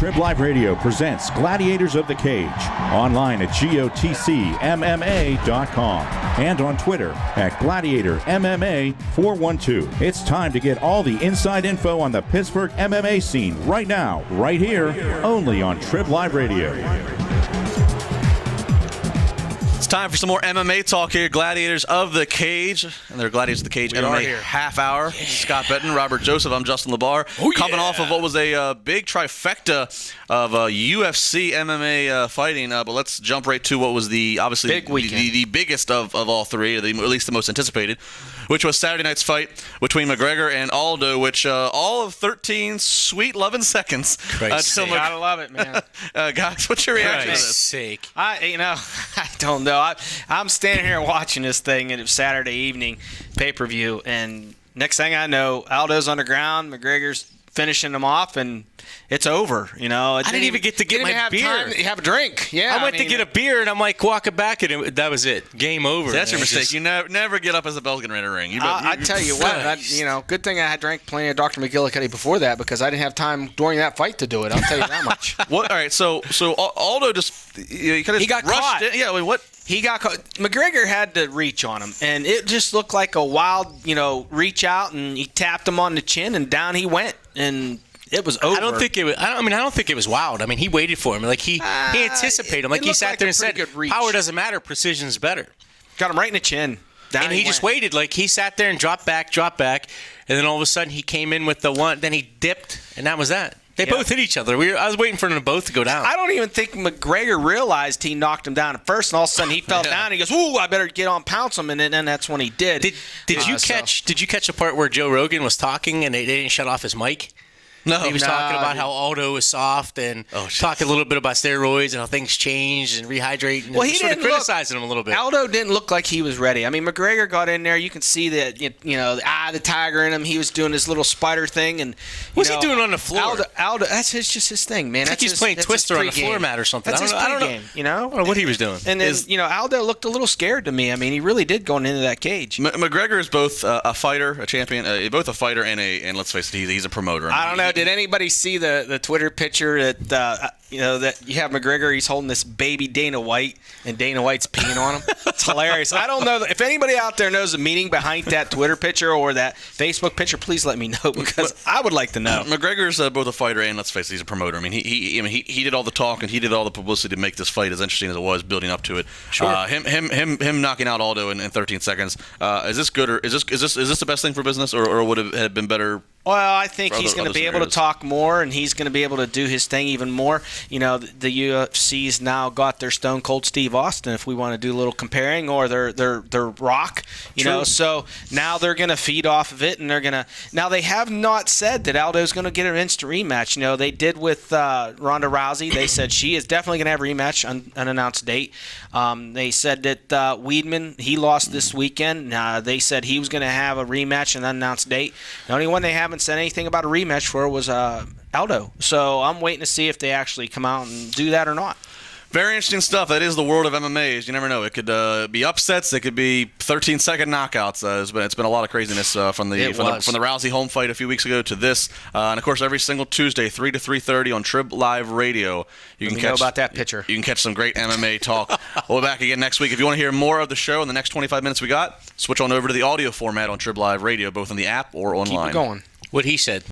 TribLIVE Radio presents Gladiators of the Cage, online at GOTCMMA.com and on Twitter at GladiatorMMA412. It's time to get all the inside info on the Pittsburgh MMA scene right now, right here, only on TribLIVE Radio. It's time for some more MMA talk here. Gladiators of the Cage. And they're Gladiators of the Cage MMA half hour. Yeah. Scott Benton, Robert Joseph. I'm Justin LaBar. Coming off of what was a big trifecta of UFC MMA fighting. But let's jump right to what was the biggest of all three, or at least the most anticipated, which was Saturday night's fight between McGregor and Aldo, which all of 13 sweet 11 seconds. Gotta love it, man. Guys, what's your reaction to this? Sake. I don't know. I'm standing here watching this thing, and it was Saturday evening pay-per-view, and next thing I know, Aldo's on the ground, McGregor's finishing him off, and it's over. You know, I didn't even get to get my beer. Time to have a drink. Yeah, I went to get a beer, and I'm like walking back, and that was it. Game over. That's your mistake. You never get up as the bell's getting ready to ring. I tell you what, good thing I had drank plenty of Dr. McGillicuddy before that, because I didn't have time during that fight to do it. I'll tell you that much. What? All right, so Aldo just he got rushed caught. Yeah, what? He got caught. McGregor had to reach on him, and it just looked like a wild, reach out, and he tapped him on the chin, and down he went, and it was over. I don't think it was wild. I mean, he waited for him. Like he anticipated him. Like he sat there and said, "Power doesn't matter. Precision's better." Got him right in the chin. And he just waited. Like he sat there and dropped back, and then all of a sudden he came in with the one. Then he dipped, and that was that. They both hit each other. I was waiting for them both to go down. I don't even think McGregor realized he knocked him down at first, and all of a sudden he fell down. And he goes, "Ooh, I better get on, pounce him," and then that's when he did. Did you catch the part where Joe Rogan was talking and they didn't shut off his mic? No, he was talking about how Aldo is soft and talking a little bit about steroids and how things change and rehydrate. And he sort of criticizing him a little bit. Aldo didn't look like he was ready. I mean, McGregor got in there. You can see that the tiger in him. He was doing his little spider thing. And what's he doing on the floor? Aldo, that's just his thing, man. I think he's playing Twister on the floor mat or something. That's his pregame. I don't know what he was doing. And then Aldo looked a little scared to me. I mean, he really did going into that cage. McGregor is both a fighter, a champion, both a fighter and let's face it, he's a promoter. I don't know. Did anybody see the Twitter picture that that you have McGregor? He's holding this baby Dana White, and Dana White's peeing on him. It's hilarious. I don't know if anybody out there knows the meaning behind that Twitter picture or that Facebook picture. Please let me know, because I would like to know. McGregor's both a fighter and, let's face it, he's a promoter. I mean, he did all the talk and he did all the publicity to make this fight as interesting as it was building up to it. Sure. Him knocking out Aldo in 13 seconds. Is this good, or is this the best thing for business, or would it have been better? Well, I think he's going to be able to talk more, and he's going to be able to do his thing even more. The UFC's now got their Stone Cold Steve Austin, if we want to do a little comparing, or their Rock. So now they're going to feed off of it, and they're going to. Now they have not said that Aldo's going to get an instant rematch. They did with Ronda Rousey. They said she is definitely going to have a rematch, unannounced date. They said that Weidman, he lost this weekend. They said he was going to have a rematch, an unannounced date. The only one they haven't said anything about a rematch for was Aldo. So I'm waiting to see if they actually come out and do that or not. Very interesting stuff. That is the world of MMA. You never know. It could be upsets. It could be 13-second knockouts. It's been a lot of craziness from the Rousey home fight a few weeks ago to this. And of course, every single Tuesday, 3 to 3:30 on TribLIVE Radio. You can catch about that picture. You can catch some great MMA talk. We'll be back again next week. If you want to hear more of the show in the next 25 minutes we got, switch on over to the audio format on TribLIVE Radio, both on the app or online. Keep it going. What he said.